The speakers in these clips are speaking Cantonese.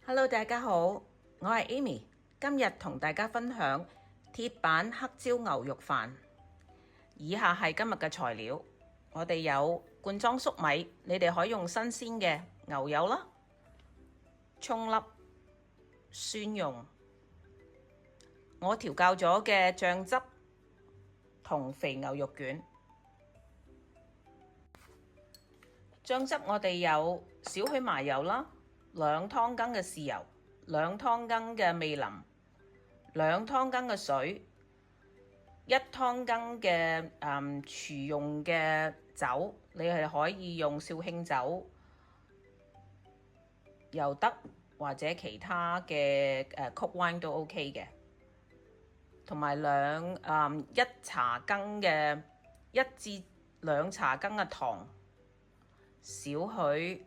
Hello，大家好，我係 Amy，今日同大家分享鐵板黑椒牛肉飯。以下係今日嘅材料，我哋有罐裝粟米，你哋可以用新鮮嘅牛油啦、葱粒、蒜蓉，我調校咗嘅醬汁同肥牛肉卷。醬汁我哋有少許麻油啦。2湯羹嘅豉油，2湯羹嘅味淋，2湯羹嘅水，1湯羹嘅廚用嘅酒，你係可以用紹興酒又得，或者其他嘅曲 wine 都 OK 嘅，同埋1茶羹嘅1至2茶羹嘅糖，少許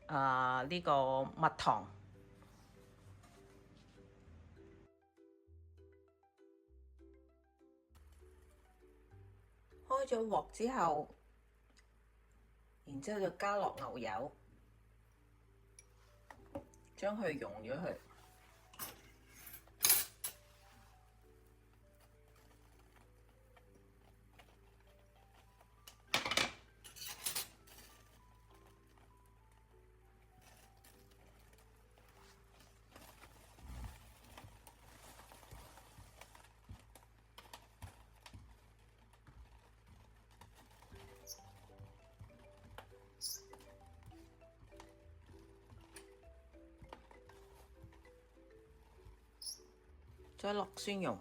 呢個蜜糖。開咗鑊之後，然之後就加落牛油，將佢溶咗佢。再落蒜蓉，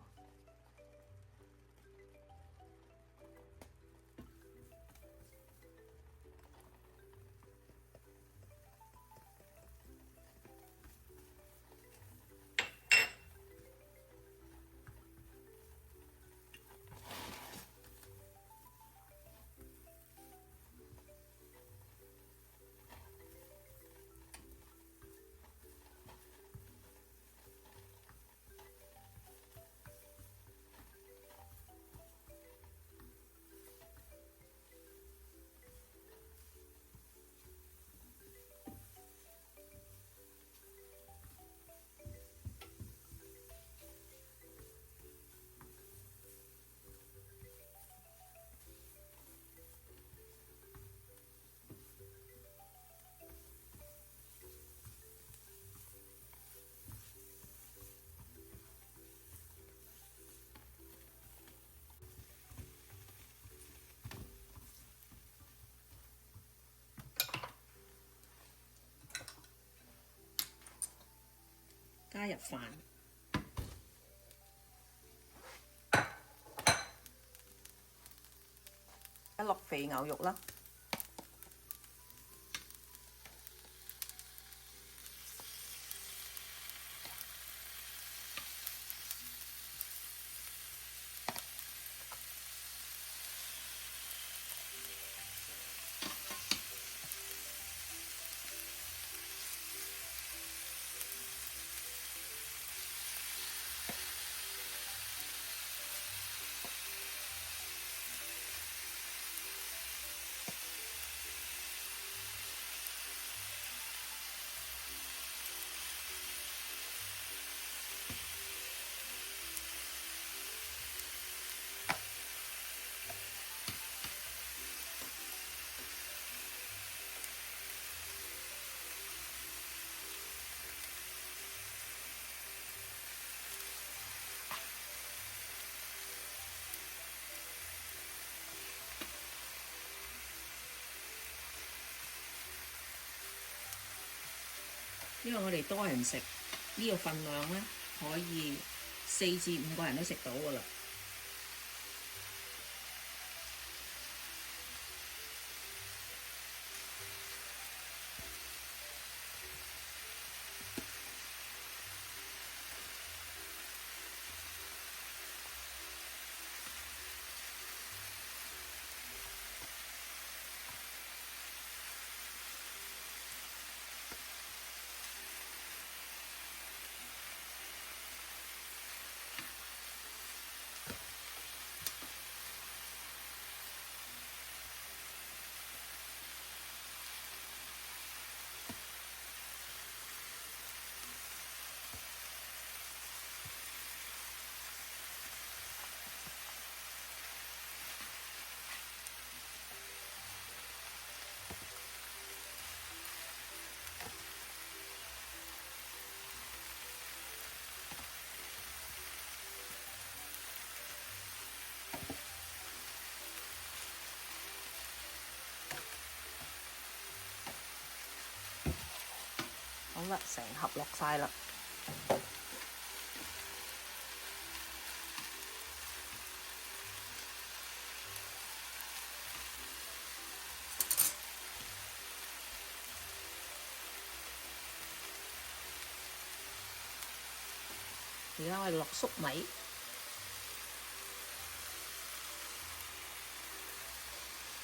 加入飯，一落肥牛肉啦。因為我哋多人食，呢個份量呢，可以4至5個人都食到㗎喇。好啦，成盒落晒啦。而家我哋落粟米，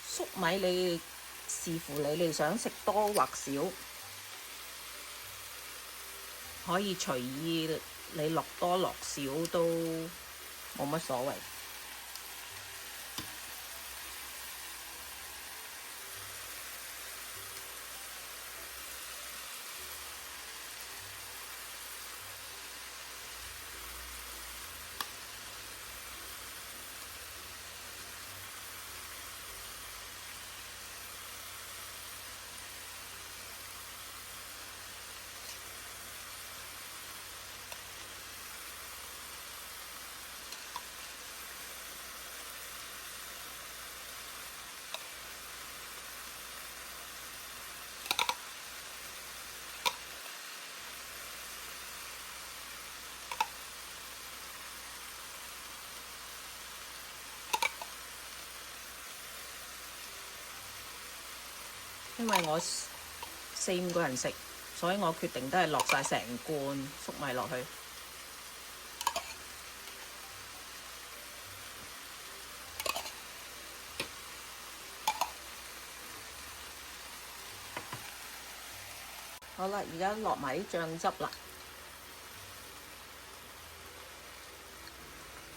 粟米你視乎你哋想食多或少，可以隨意你落多落少都冇乜所謂。因為我4、5個人食，所以我決定都係落晒成罐粟米落去。好啦，而家落埋啲醬汁啦。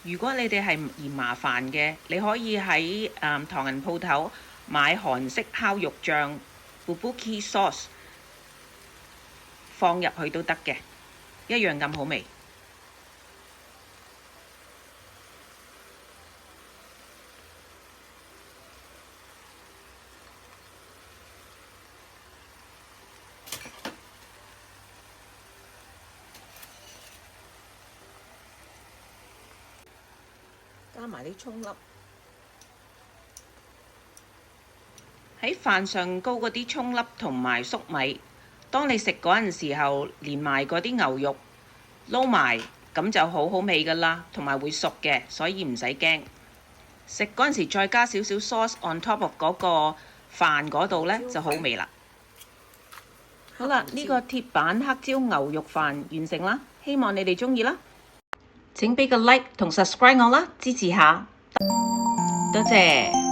如果你哋係嫌麻煩嘅，你可以喺唐人鋪頭買韓式烤肉醬 Tteokbokki sauce 放入去都得嘅，一樣咁好味。加埋啲葱粒，喺飯上高嗰啲葱粒同埋粟米，當你食嗰陣時候，連埋嗰啲牛肉撈埋，咁就好好味㗎喇，同埋會熟嘅，所以唔使驚。食嗰陣時再加少少 sauce on top of 嗰個飯嗰度呢，就好味啦。好啦，呢個鐵板黑椒牛肉飯完成啦，希望你哋鍾意啦。請俾個 like 同 subscribe 我啦，支持下，多謝。